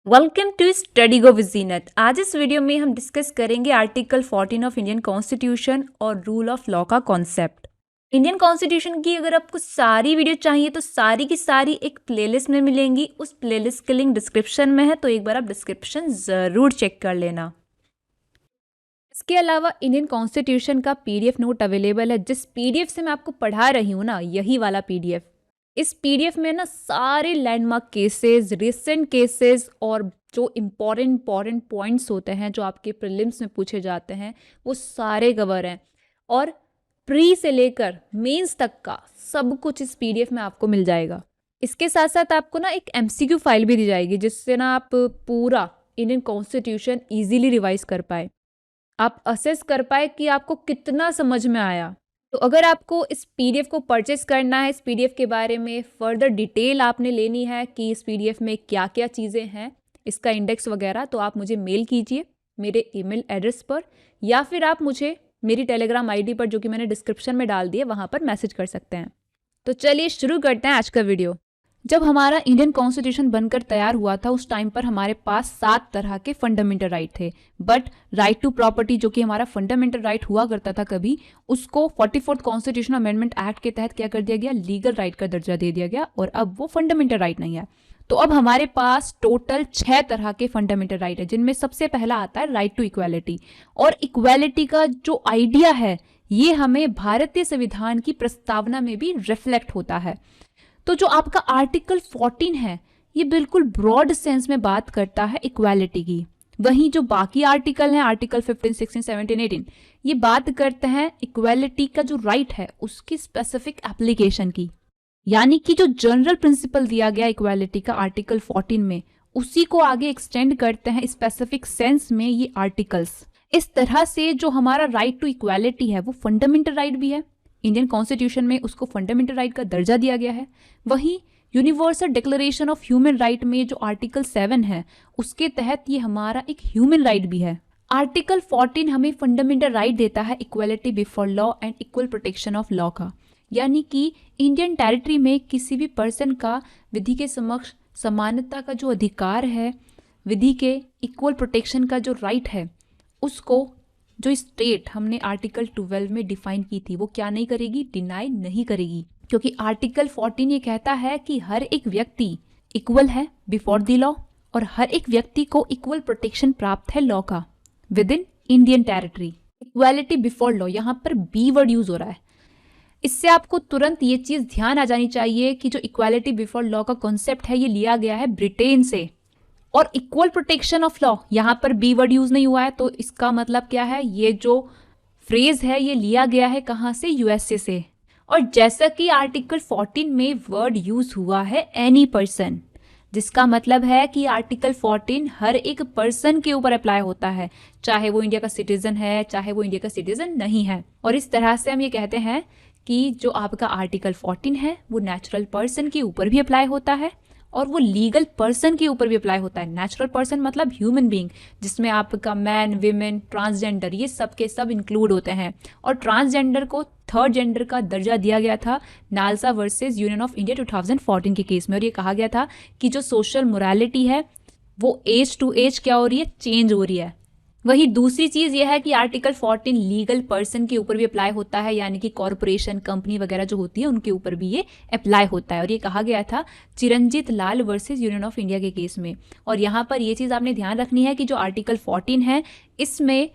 Welcome to study go with Zeenat. आज इस video में हम डिस्कस करेंगे आर्टिकल 14 ऑफ इंडियन कॉन्स्टिट्यूशन और रूल ऑफ लॉ का कॉन्सेप्ट। इंडियन कॉन्स्टिट्यूशन की अगर आपको सारी वीडियो चाहिए तो सारी की सारी एक प्लेलिस्ट में मिलेंगी। उस प्लेलिस्ट की लिंक डिस्क्रिप्शन में है, तो एक बार आप डिस्क्रिप्शन ज़रूर चेक कर लेना। इसके अलावा इंडियन कॉन्स्टिट्यूशन का पीडीएफ नोट अवेलेबल है। जिस पीडीएफ से मैं आपको पढ़ा रही हूँ ना, यही वाला पीडीएफ। इस पीडीएफ में ना सारे लैंडमार्क केसेस, रिसेंट केसेस और जो इम्पॉर्टेंट पॉइंट्स होते हैं जो आपके प्रीलिम्स में पूछे जाते हैं वो सारे कवर हैं। और प्री से लेकर मेंस तक का सब कुछ इस पीडीएफ में आपको मिल जाएगा। इसके साथ साथ आपको ना एक एमसीक्यू फाइल भी दी जाएगी, जिससे ना आप पूरा इंडियन कॉन्स्टिट्यूशन ईजिली रिवाइज कर पाए, आप असेस कर पाए कि आपको कितना समझ में आया। तो अगर आपको इस पीडीएफ को परचेस करना है, इस पीडीएफ के बारे में फर्दर डिटेल आपने लेनी है कि इस पीडीएफ में क्या क्या चीज़ें हैं, इसका इंडेक्स वगैरह, तो आप मुझे मेल कीजिए मेरे ईमेल एड्रेस पर, या फिर आप मुझे मेरी टेलीग्राम आईडी पर, जो कि मैंने डिस्क्रिप्शन में डाल दी है, वहाँ पर मैसेज कर सकते हैं। तो चलिए शुरू करते हैं आज का वीडियो। जब हमारा इंडियन कॉन्स्टिट्यूशन बनकर तैयार हुआ था, उस टाइम पर हमारे पास 7 तरह के फंडामेंटल राइट थे। बट राइट टू प्रॉपर्टी, जो कि हमारा फंडामेंटल राइट हुआ करता था कभी, उसको 44th कॉन्स्टिट्यूशन अमेंडमेंट एक्ट के तहत क्या कर दिया गया, लीगल राइट का दर्जा दे दिया गया, और अब वो फंडामेंटल राइट नहीं है। तो अब हमारे पास टोटल 6 तरह के फंडामेंटल राइट है, जिनमें सबसे पहला आता है राइट टू इक्वालिटी। और इक्वालिटी का जो आइडिया है, ये हमें भारतीय संविधान की प्रस्तावना में भी रिफ्लेक्ट होता है। तो जो आपका आर्टिकल 14 है, ये बिल्कुल ब्रॉड सेंस में बात करता है इक्वालिटी की। वहीं जो बाकी आर्टिकल हैं, आर्टिकल 15, 16, 17, 18, ये बात करते हैं इक्वालिटी का जो राइट है उसकी स्पेसिफिक एप्लीकेशन की। यानी कि जो जनरल प्रिंसिपल दिया गया इक्वालिटी का आर्टिकल 14 में, उसी को आगे एक्सटेंड करते हैं स्पेसिफिक सेंस में ये आर्टिकल्स। इस तरह से जो हमारा राइट टू इक्वालिटी है वो फंडामेंटल राइट भी है। इंडियन कॉन्स्टिट्यूशन में उसको फंडामेंटल राइट का दर्जा दिया गया है। वहीं universal declaration of human right में जो आर्टिकल 7 है, उसके तहत ये हमारा एक ह्यूमन राइट भी है। आर्टिकल 14 हमें फंडामेंटल राइट देता है equality before law and equal protection of law का। यानी कि इंडियन टेरिटरी में किसी भी पर्सन का विधि के समक्ष समानता का जो अधिकार है, विधि के इक्वल प्रोटेक्शन का जो राइट है, उसको जो स्टेट हमने आर्टिकल 12 में डिफाइन की थी, वो क्या नहीं करेगी, डिनाई नहीं करेगी। क्योंकि आर्टिकल 14 ये कहता है कि हर एक व्यक्ति इक्वल है बिफोर द लॉ, और हर एक व्यक्ति को इक्वल प्रोटेक्शन प्राप्त है लॉ का with in Indian territory. Equality before law, यहाँ पर बी वर्ड यूज हो रहा है। इससे आपको तुरंत ये चीज ध्यान आ जानी चाहिए कि जो इक्वालिटी बिफोर लॉ का कॉन्सेप्ट है, ये लिया गया है ब्रिटेन से। और इक्वल प्रोटेक्शन ऑफ लॉ, यहाँ पर बी वर्ड यूज नहीं हुआ है, तो इसका मतलब क्या है, ये जो फ्रेज है ये लिया गया है कहाँ से, यूएसए से। और जैसा कि आर्टिकल 14 में वर्ड यूज हुआ है एनी पर्सन, जिसका मतलब है कि आर्टिकल 14 हर एक पर्सन के ऊपर अप्लाई होता है, चाहे वो इंडिया का सिटीजन है, चाहे वो इंडिया का सिटीजन नहीं है। और इस तरह से हम ये कहते हैं कि जो आपका आर्टिकल 14 है वो नेचुरल पर्सन के ऊपर भी अप्लाई होता है, और वो लीगल पर्सन के ऊपर भी अप्लाई होता है। नेचुरल पर्सन मतलब ह्यूमन बीइंग, जिसमें आपका मैन, विमेन, ट्रांसजेंडर, ये सब के सब इंक्लूड होते हैं। और ट्रांसजेंडर को थर्ड जेंडर का दर्जा दिया गया था NALSA versus union of India 2014 के केस में। और ये कहा गया था कि जो सोशल मोरालिटी है वो एज टू एज क्या हो रही है, चेंज हो रही है। वही दूसरी चीज ये है कि आर्टिकल 14 लीगल पर्सन के ऊपर भी अप्लाई होता है, यानी कि कॉर्पोरेशन, कंपनी वगैरह जो होती है उनके ऊपर भी ये अप्लाई होता है। और ये कहा गया था चिरंजीत लाल वर्सेस यूनियन ऑफ इंडिया के केस में। और यहाँ पर ये चीज आपने ध्यान रखनी है कि जो आर्टिकल 14 है, इसमें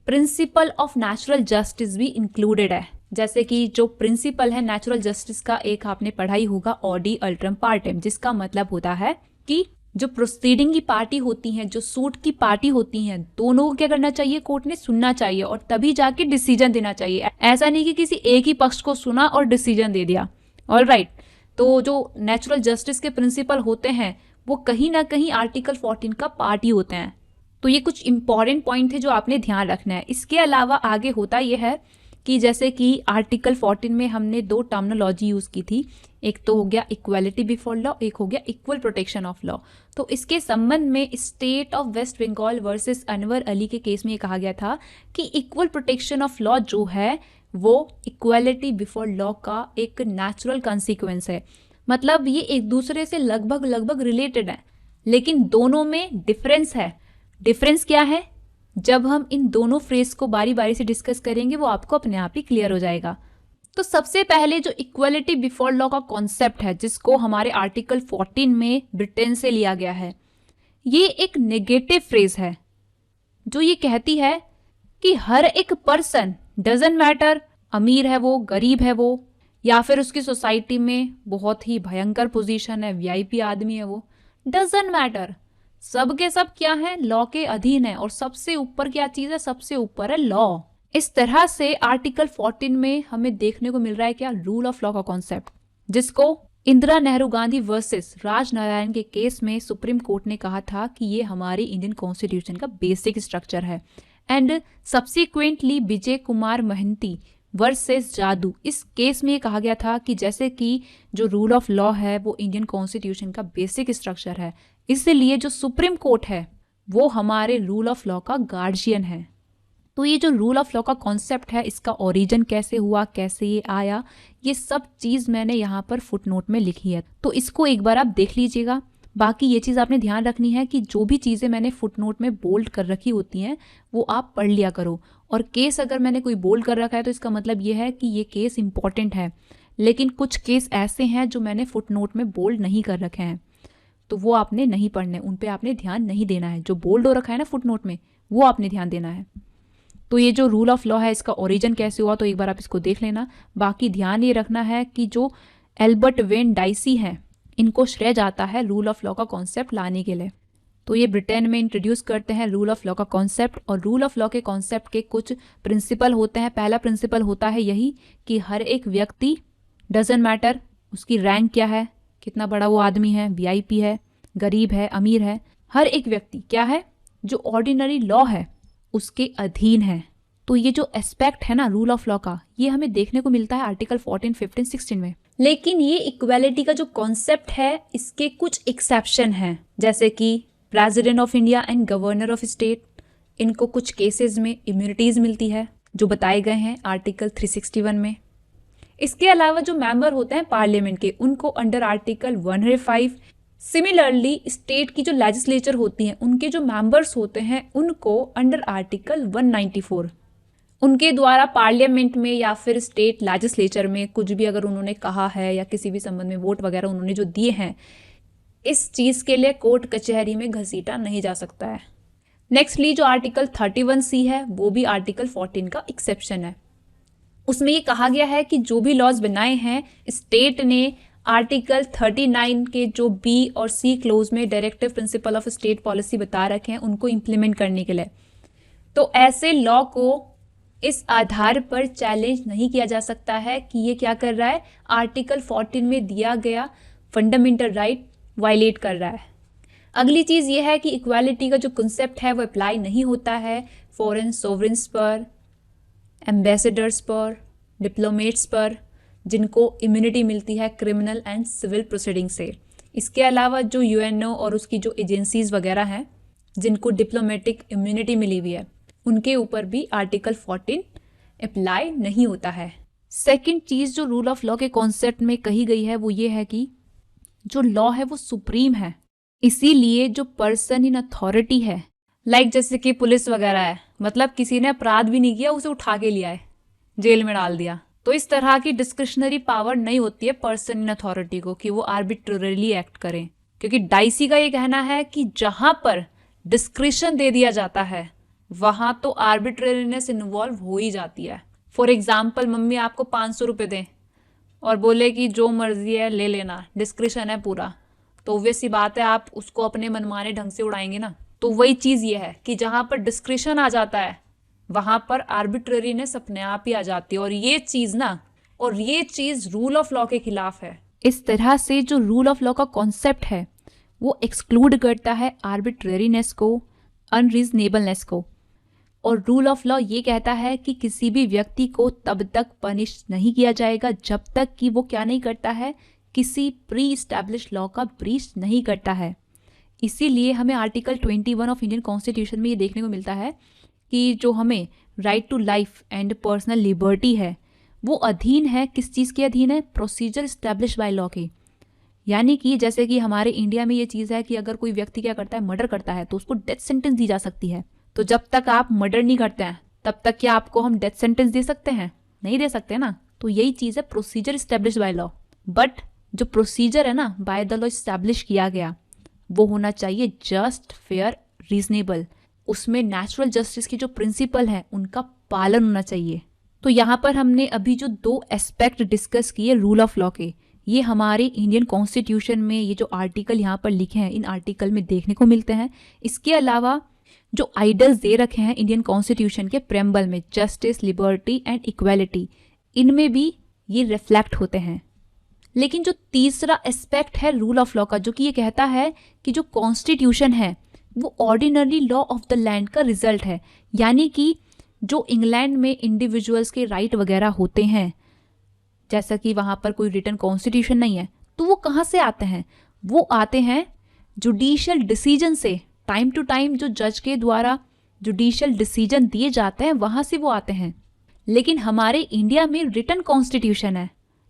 प्रिंसिपल ऑफ नेचुरल जस्टिस भी इंक्लूडेड है। जैसे कि जो प्रिंसिपल है नेचुरल जस्टिस का, एक आपने पढ़ाई होगा ऑडी अल्ट्रम पार्टेम, जिसका मतलब होता है कि जो प्रोसीडिंग की पार्टी होती हैं, जो सूट की पार्टी होती हैं, दोनों को क्या करना चाहिए, कोर्ट ने सुनना चाहिए और तभी जाके डिसीजन देना चाहिए। ऐसा नहीं कि किसी एक ही पक्ष को सुना और डिसीजन दे दिया। ऑलराइट, तो जो नेचुरल जस्टिस के प्रिंसिपल होते हैं वो कहीं ना कहीं आर्टिकल 14 का पार्ट ही होते हैं। तो ये कुछ इंपॉर्टेंट पॉइंट थे जो आपने ध्यान रखना है। इसके अलावा आगे होता यह है कि जैसे कि आर्टिकल 14 में हमने 2 टर्मिनोलॉजी यूज की थी, एक तो हो गया इक्वालिटी बिफोर लॉ, एक हो गया इक्वल प्रोटेक्शन ऑफ लॉ। तो इसके संबंध में state of West Bengal versus Anwar Ali के केस में ये कहा गया था कि इक्वल प्रोटेक्शन ऑफ लॉ जो है वो इक्वालिटी बिफोर लॉ का एक नेचुरल कॉन्सिक्वेंस है। मतलब ये एक दूसरे से लगभग रिलेटेड है। लेकिन दोनों में डिफरेंस है। डिफरेंस क्या है? जब हम इन दोनों फ्रेज को बारी बारी से डिस्कस करेंगे वो आपको अपने आप ही क्लियर हो जाएगा। तो सबसे पहले जो इक्वलिटी बिफोर लॉ का कॉन्सेप्ट है, जिसको हमारे आर्टिकल 14 में ब्रिटेन से लिया गया है, ये एक नेगेटिव फ्रेज है जो ये कहती है कि हर एक पर्सन, डजंट मैटर अमीर है वो, गरीब है वो, या फिर उसकी सोसाइटी में बहुत ही भयंकर पोजीशन है, वीआईपी आदमी है वो, डजंट मैटर, सब के सब क्या है, लॉ के अधीन है। और सबसे ऊपर क्या चीज है? सबसे ऊपर है लॉ। इस तरह से आर्टिकल 14 में हमें देखने को मिल रहा है क्या? रूल ऑफ लॉ का कॉन्सेप्ट, जिसको इंदिरा नेहरू गांधी वर्सेस राजनारायण के केस में सुप्रीम कोर्ट ने कहा था कि ये हमारी इंडियन कॉन्स्टिट्यूशन का बेसिक स्ट्रक्चर है। And subsequently Vijay Kumar Mahanti versus Jadu, इस केस में ये कहा गया था कि जैसे कि जो रूल ऑफ लॉ है वो इंडियन कॉन्स्टिट्यूशन का बेसिक स्ट्रक्चर है, इसलिए जो सुप्रीम कोर्ट है वो हमारे रूल ऑफ लॉ का गार्जियन है। तो ये जो रूल ऑफ लॉ का कॉन्सेप्ट है, इसका ओरिजिन कैसे हुआ, कैसे ये आया, ये सब चीज़ मैंने यहाँ पर फुटनोट में लिखी है, तो इसको एक बार आप देख लीजिएगा। बाकी ये चीज़ आपने ध्यान रखनी है कि जो भी चीज़ें मैंने फुटनोट में बोल्ड कर रखी होती हैं वो आप पढ़ लिया करो। और केस अगर मैंने कोई बोल्ड कर रखा है तो इसका मतलब ये है कि ये केस इंपॉर्टेंट है, लेकिन कुछ केस ऐसे हैं जो मैंने फुटनोट में बोल्ड नहीं कर रखे हैं, तो वो आपने नहीं पढ़ने, उन पे आपने ध्यान नहीं देना है। जो बोल्ड हो रखा है ना फुटनोट में, वो आपने ध्यान देना है। तो ये जो रूल ऑफ लॉ है इसका ओरिजिन कैसे हुआ, तो एक बार आप इसको देख लेना। बाकी ध्यान ये रखना है कि जो एल्बर्ट वेन डाइसी हैं, इनको श्रेय जाता है रूल ऑफ लॉ का कॉन्सेप्ट लाने के लिए। तो ये ब्रिटेन में इंट्रोड्यूस करते हैं रूल ऑफ लॉ का कॉन्सेप्ट। और रूल ऑफ लॉ के कॉन्सेप्ट के कुछ प्रिंसिपल होते हैं। पहला प्रिंसिपल होता है यही कि हर एक व्यक्ति, डजंट मैटर उसकी रैंक क्या है, कितना बड़ा वो आदमी है, वीआईपी है, गरीब है, अमीर है, हर एक व्यक्ति क्या है, जो ऑर्डिनरी लॉ है उसके अधीन है। तो ये जो एस्पेक्ट है ना रूल ऑफ लॉ का, ये हमें देखने को मिलता है आर्टिकल 14, 15, 16 में। लेकिन ये इक्वालिटी का जो कॉन्सेप्ट है इसके कुछ एक्सेप्शन हैं, जैसे कि president of India and governor of state, इनको कुछ केसेस में इम्यूनिटीज मिलती है जो बताए गए हैं आर्टिकल 361 में। इसके अलावा जो मेंबर होते हैं पार्लियामेंट के, उनको अंडर आर्टिकल 105, सिमिलरली स्टेट की जो लेजिस्लेचर होती हैं उनके जो मेंबर्स होते हैं उनको अंडर आर्टिकल 194, उनके द्वारा पार्लियामेंट में या फिर स्टेट लेजिस्लेचर में कुछ भी अगर उन्होंने कहा है या किसी भी संबंध में वोट वगैरह उन्होंने जो दिए हैं, इस चीज़ के लिए कोर्ट कचहरी में घसीटा नहीं जा सकता है। नेक्स्टली जो आर्टिकल 31C है वो भी आर्टिकल 14 का एक्सेप्शन है। उसमें ये कहा गया है कि जो भी लॉज बनाए हैं स्टेट ने आर्टिकल 39 के जो बी और सी क्लोज में directive principle of state policy बता रखे हैं उनको इम्प्लीमेंट करने के लिए, तो ऐसे लॉ को इस आधार पर चैलेंज नहीं किया जा सकता है कि ये क्या कर रहा है, आर्टिकल 14 में दिया गया फंडामेंटल राइट वायलेट कर रहा है। अगली चीज़ ये है कि इक्वालिटी का जो कंसेप्ट है वो अप्लाई नहीं होता है फॉरेन सोवरेन्स पर, एम्बेसडर्स पर, डिप्लोमेट्स पर, जिनको इम्यूनिटी मिलती है क्रिमिनल एंड सिविल प्रोसीडिंग से। इसके अलावा जो यूएनओ और उसकी जो एजेंसीज वगैरह हैं जिनको डिप्लोमेटिक इम्यूनिटी मिली हुई है, उनके ऊपर भी आर्टिकल 14 अप्लाई नहीं होता है। सेकंड चीज़ जो रूल ऑफ लॉ के कॉन्सेप्ट में कही गई है वो ये है कि जो लॉ है वो सुप्रीम है, इसीलिए जो पर्सन इन अथॉरिटी है, लाइक जैसे कि पुलिस वगैरह है, मतलब किसी ने अपराध भी नहीं किया उसे उठा के लिया है, जेल में डाल दिया, तो इस तरह की डिस्क्रिशनरी पावर नहीं होती है पर्सन इन अथॉरिटी को कि वो आर्बिट्रेरली एक्ट करें। क्योंकि डाइसी का ये कहना है कि जहां पर डिस्क्रिशन दे दिया जाता है वहां तो आर्बिट्रेरीनेस इन्वॉल्व हो ही जाती है। फॉर एग्जाम्पल, मम्मी आपको 500 रुपये दें और बोले कि जो मर्जी है ले लेना, डिस्क्रिशन है पूरा, तो ऑब्वियस सी बात है आप उसको अपने मनमाने ढंग से उड़ाएंगे ना। तो वही चीज़ ये है कि जहाँ पर डिस्क्रिशन आ जाता है वहाँ पर आर्बिट्रेरीनेस अपने आप ही आ जाती है, और ये चीज़ रूल ऑफ लॉ के खिलाफ है। इस तरह से जो रूल ऑफ लॉ का कॉन्सेप्ट है वो एक्सक्लूड करता है आर्बिट्रेरीनेस को, अनरीजनेबलनेस को। और रूल ऑफ लॉ ये कहता है कि किसी भी व्यक्ति को तब तक पनिश नहीं किया जाएगा जब तक कि वो क्या नहीं करता है, किसी प्री इस्टेब्लिश लॉ का ब्रीच नहीं करता है। इसीलिए हमें आर्टिकल 21 ऑफ इंडियन कॉन्स्टिट्यूशन में ये देखने को मिलता है कि जो हमें right to life and personal liberty है वो अधीन है, किस चीज़ के अधीन है, प्रोसीजर इस्टेब्लिश बाय लॉ के। यानी कि जैसे कि हमारे इंडिया में ये चीज़ है कि अगर कोई व्यक्ति क्या करता है, मर्डर करता है, तो उसको डेथ सेंटेंस दी जा सकती है। तो जब तक आप मर्डर नहीं करते हैं तब तक क्या आपको हम डेथ सेंटेंस दे सकते हैं? नहीं दे सकते ना। तो यही चीज़ है procedure establish by law. But जो प्रोसीजर है ना बाय द लॉ इस्टेब्लिश किया गया वो होना चाहिए जस्ट, फेयर, रीजनेबल। उसमें नेचुरल जस्टिस की जो प्रिंसिपल है उनका पालन होना चाहिए। तो यहाँ पर हमने अभी जो 2 एस्पेक्ट डिस्कस किए रूल ऑफ लॉ के, ये हमारे इंडियन कॉन्स्टिट्यूशन में ये जो आर्टिकल यहाँ पर लिखे हैं इन आर्टिकल में देखने को मिलते हैं। इसके अलावा जो आइडल्स दे रखे हैं इंडियन कॉन्स्टिट्यूशन के प्रेम्बल में, जस्टिस, लिबर्टी एंड इक्वालिटी, इनमें भी ये रिफ्लेक्ट होते हैं। लेकिन जो तीसरा एस्पेक्ट है रूल ऑफ लॉ का, जो कि ये कहता है कि जो कॉन्स्टिट्यूशन है वो ordinary law of the land का रिजल्ट है। यानी कि जो इंग्लैंड में इंडिविजुअल्स के राइट वगैरह होते हैं, जैसा कि वहाँ पर कोई रिटन कॉन्स्टिट्यूशन नहीं है, तो वो कहाँ से आते हैं? वो आते हैं जुडिशियल डिसीजन से। टाइम टू टाइम जो जज के द्वारा जुडिशियल डिसीजन दिए जाते हैं वहाँ से वो आते हैं। लेकिन हमारे इंडिया में रिटन कॉन्स्टिट्यूशन है,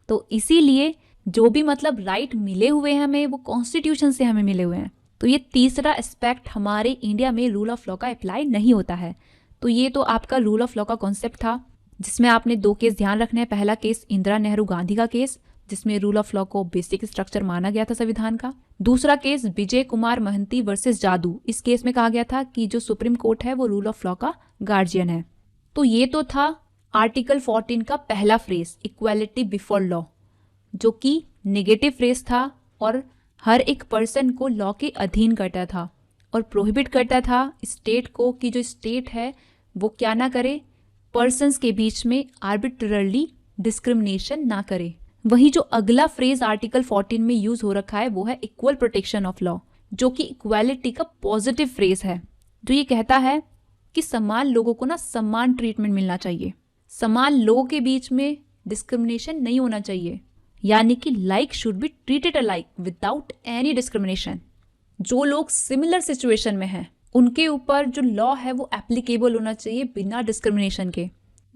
तो इसीलिए जो भी मतलब राइट मिले हुए हैं हमें वो कॉन्स्टिट्यूशन से हमें मिले हुए हैं। तो ये तीसरा एस्पेक्ट हमारे इंडिया में रूल ऑफ लॉ का अप्लाई नहीं होता है। तो ये तो आपका रूल ऑफ लॉ का कॉन्सेप्ट था, जिसमें आपने 2 केस ध्यान रखने हैं। पहला केस इंदिरा नेहरू गांधी का केस, जिसमें रूल ऑफ लॉ को बेसिक स्ट्रक्चर माना गया था संविधान का। दूसरा केस विजय कुमार महंती वर्सेस जादू। इस केस में कहा गया था कि जो सुप्रीम कोर्ट है वो रूल ऑफ लॉ का गार्जियन है। तो ये तो था आर्टिकल 14 का पहला फ्रेज, इक्वालिटी बिफोर लॉ, जो कि नेगेटिव फ्रेज था और हर एक पर्सन को लॉ के अधीन करता था और प्रोहिबिट करता था स्टेट को कि जो स्टेट है वो क्या ना करे, पर्सन्स के बीच में आर्बिट्ररली डिस्क्रिमिनेशन ना करे। वही जो अगला फ्रेज आर्टिकल 14 में यूज हो रखा है वो है इक्वल प्रोटेक्शन ऑफ लॉ, जो कि इक्वालिटी का पॉजिटिव फ्रेज है, जो ये कहता है कि समान लोगों को ना समान ट्रीटमेंट मिलना चाहिए, समान लोगों के बीच में डिस्क्रिमिनेशन नहीं होना चाहिए। यानी कि like should be treated alike without any discrimination. जो लोग सिमिलर सिचुएशन में हैं उनके ऊपर जो लॉ है वो एप्लीकेबल होना चाहिए बिना डिस्क्रिमिनेशन के।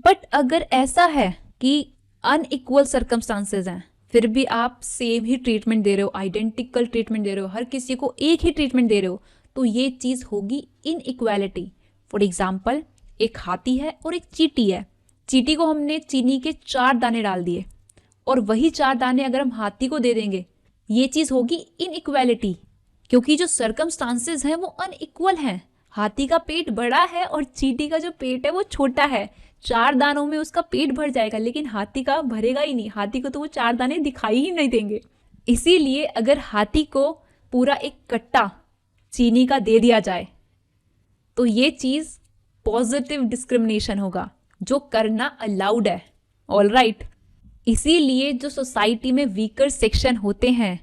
बट अगर ऐसा है कि अनइक्वल सर्कमस्टांसेस हैं, फिर भी आप सेम ही ट्रीटमेंट दे रहे हो, आइडेंटिकल ट्रीटमेंट दे रहे हो, हर किसी को एक ही ट्रीटमेंट दे रहे हो, तो ये चीज़ होगी इनइक्वालिटी। फॉर एग्जाम्पल, एक हाथी है और एक चींटी है। चींटी को हमने चीनी के 4 दाने डाल दिए और वही 4 दाने अगर हम हाथी को दे देंगे, ये चीज़ होगी इनइक्वालिटी, क्योंकि जो सर्कमस्टांसेस हैं वो अनइक्वल हैं। हाथी का पेट बड़ा है और चींटी का जो पेट है वो छोटा है। 4 दानों में उसका पेट भर जाएगा, लेकिन हाथी का भरेगा ही नहीं। हाथी को तो वो 4 दाने दिखाई ही नहीं देंगे। इसीलिए अगर हाथी को पूरा एक कट्टा चीनी का दे दिया जाए तो ये चीज़ पॉजिटिव डिस्क्रिमिनेशन होगा, जो करना अलाउड है। ऑलराइट। इसीलिए जो सोसाइटी में वीकर सेक्शन होते हैं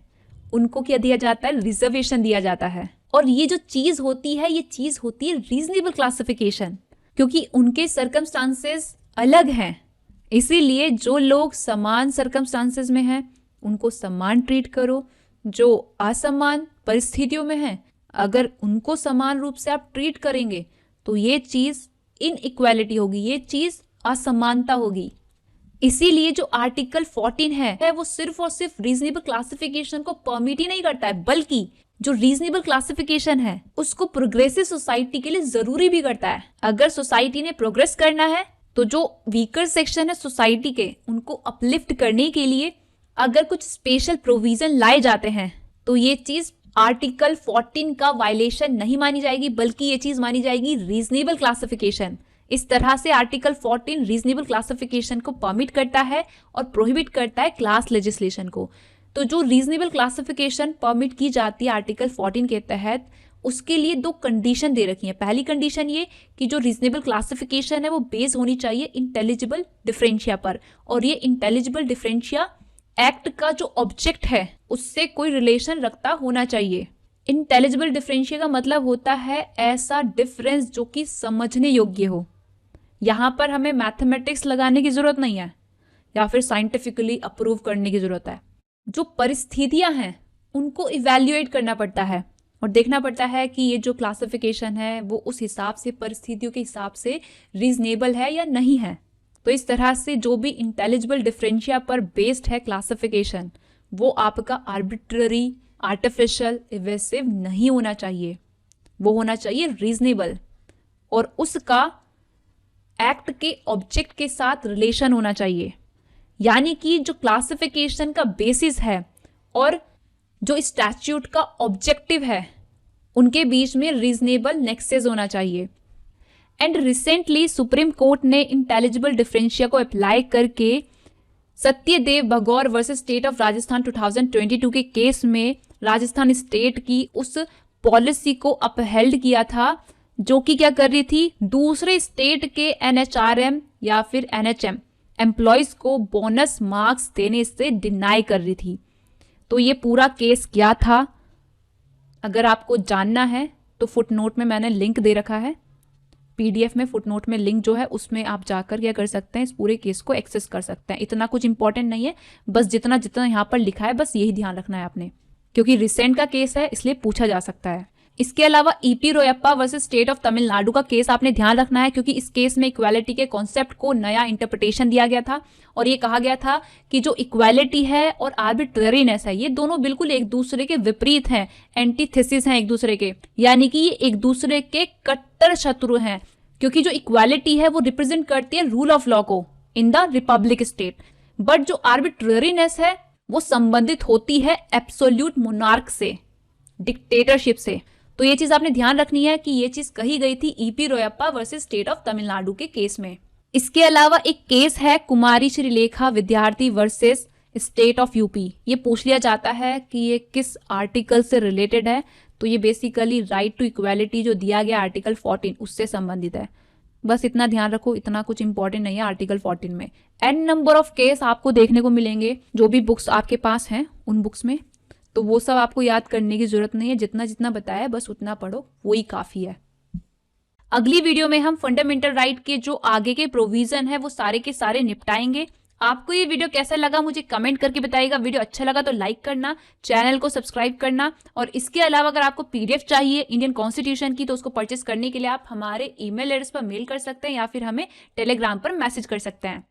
उनको क्या दिया जाता है, रिजर्वेशन दिया जाता है। और ये जो चीज़ होती है ये चीज़ होती है रीजनेबल क्लासिफिकेशन, क्योंकि उनके सर्कमस्टांसेस अलग हैं। इसीलिए जो लोग समान सर्कमस्टांसेस में हैं उनको समान ट्रीट करो, जो असमान परिस्थितियों में हैं अगर उनको समान रूप से आप ट्रीट करेंगे तो ये चीज़ इनइक्वालिटी होगी, ये चीज़ असमानता होगी। इसीलिए जो आर्टिकल 14 है वो सिर्फ और सिर्फ रीजनेबल क्लासिफिकेशन को परमिट ही नहीं करता है, बल्कि जो रीजनेबल क्लासिफिकेशन है उसको प्रोग्रेसिव सोसाइटी के लिए जरूरी भी करता है। अगर सोसाइटी ने प्रोग्रेस करना है तो जो वीकर सेक्शन है सोसाइटी के उनको अपलिफ्ट करने के लिए अगर कुछ स्पेशल प्रोविजन लाए जाते हैं तो ये चीज आर्टिकल 14 का वायलेशन नहीं मानी जाएगी, बल्कि ये चीज मानी जाएगी रीजनेबल क्लासिफिकेशन। इस तरह से आर्टिकल 14 रीजनेबल क्लासिफिकेशन को परमिट करता है और प्रोहिबिट करता है क्लास लेजिस्लेशन को। तो जो रीजनेबल क्लासिफिकेशन परमिट की जाती है आर्टिकल 14 के तहत, उसके लिए 2 कंडीशन दे रखी है। पहली कंडीशन ये कि जो रीजनेबल क्लासिफिकेशन है वो बेस होनी चाहिए इंटेलिजिबल डिफरेंशिया पर, और ये इंटेलिजिबल डिफरेंशिया एक्ट का जो ऑब्जेक्ट है उससे कोई रिलेशन रखता होना चाहिए। इंटेलिजिबल डिफरेंशिया का मतलब होता है ऐसा डिफरेंस जो कि समझने योग्य हो। यहाँ पर हमें मैथमेटिक्स लगाने की जरूरत नहीं है या फिर साइंटिफिकली अप्रूव करने की जरूरत है। जो परिस्थितियां हैं उनको इवैल्यूएट करना पड़ता है और देखना पड़ता है कि ये जो क्लासिफिकेशन है वो उस हिसाब से, परिस्थितियों के हिसाब से रीजनेबल है या नहीं है। तो इस तरह से जो भी इंटेलिजिबल डिफरेंशिया पर बेस्ड है क्लासिफिकेशन वो आपका आर्बिट्ररी, आर्टिफिशियल, इवेसिव नहीं होना चाहिए। वो होना चाहिए रीजनेबल, और उसका एक्ट के ऑब्जेक्ट के साथ रिलेशन होना चाहिए। यानी कि जो क्लासिफिकेशन का बेसिस है और जो स्टैट्यूट का ऑब्जेक्टिव है, उनके बीच में रीजनेबल नेक्सेस होना चाहिए। एंड रिसेंटली सुप्रीम कोर्ट ने इंटेलिजिबल डिफरेंशिया को अप्लाई करके Satyadev Bhagaur versus state of Rajasthan 2022 के केस में राजस्थान स्टेट की उस पॉलिसी को अपहेल्ड किया था, जो कि क्या कर रही थी, दूसरे स्टेट के एनएचआरएम या फिर एनएचएम एम्प्लॉयज को बोनस मार्क्स देने से डिनाई कर रही थी। तो ये पूरा केस क्या था, अगर आपको जानना है तो फुटनोट में मैंने लिंक दे रखा है। पीडीएफ में फुटनोट में लिंक जो है उसमें आप जाकर क्या कर सकते हैं, इस पूरे केस को एक्सेस कर सकते हैं। इतना कुछ इंपॉर्टेंट नहीं है, बस जितना जितना यहाँ पर लिखा है बस यही ध्यान रखना है आपने, क्योंकि रिसेंट का केस है इसलिए पूछा जा सकता है। इसके अलावा EP Royappa versus state of Tamil Nadu का केस आपने ध्यान रखना है, क्योंकि इस केस में इक्वालिटी के कॉन्सेप्ट को नया इंटरप्रिटेशन दिया गया था और ये कहा गया था कि जो इक्वालिटी है और आर्बिट्ररीनेस है, ये दोनों बिल्कुल एक दूसरे के विपरीत हैं, एंटीथेसिस हैं एक दूसरे के, यानी कि ये एक दूसरे के कट्टर शत्रु हैं। क्योंकि जो इक्वालिटी है वो रिप्रेजेंट करती है रूल ऑफ लॉ को in the Republic state, but जो आर्बिट्ररीनेस है वो संबंधित होती है एब्सोल्यूट मोनार्क से, डिक्टेटरशिप से। तो ये चीज आपने ध्यान रखनी है कि ये चीज कही गई थी EP Royappa versus state of Tamil Nadu के केस में। इसके अलावा एक केस है कुमारी श्रीलेखा विद्यार्थी वर्सेस स्टेट ऑफ यूपी। ये पूछ लिया जाता है कि ये किस आर्टिकल से रिलेटेड है, तो ये बेसिकली राइट टू इक्वालिटी जो दिया गया आर्टिकल 14 उससे संबंधित है। बस इतना ध्यान रखो, इतना कुछ इंपॉर्टेंट नहीं है आर्टिकल 14 में। एन नंबर ऑफ केस आपको देखने को मिलेंगे जो भी बुक्स आपके पास हैं उन बुक्स में, तो वो सब आपको याद करने की जरूरत नहीं है, जितना जितना बताया बस उतना पढ़ो, वही काफी है। अगली वीडियो में हम फंडामेंटल राइट के जो आगे के प्रोविजन है वो सारे के सारे निपटाएंगे। आपको ये वीडियो कैसा लगा मुझे कमेंट करके बताइएगा। वीडियो अच्छा लगा तो लाइक करना, चैनल को सब्सक्राइब करना, और इसके अलावा अगर आपको पीडीएफ चाहिए इंडियन कॉन्स्टिट्यूशन की तो उसको परचेस करने के लिए आप हमारे ईमेल एड्रेस पर मेल कर सकते हैं या फिर हमें टेलीग्राम पर मैसेज कर सकते हैं।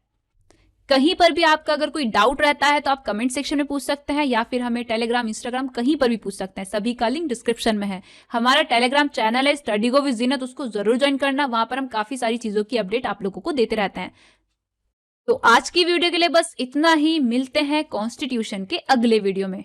कहीं पर भी आपका अगर कोई डाउट रहता है तो आप कमेंट सेक्शन में पूछ सकते हैं या फिर हमें टेलीग्राम, इंस्टाग्राम कहीं पर भी पूछ सकते हैं। सभी का लिंक डिस्क्रिप्शन में है। हमारा टेलीग्राम चैनल है स्टडी गो विद जीनत, उसको जरूर ज्वाइन करना। वहां पर हम काफी सारी चीजों की अपडेट आप लोगों को देते रहते हैं। तो आज की वीडियो के लिए बस इतना ही, मिलते हैं कॉन्स्टिट्यूशन के अगले वीडियो में।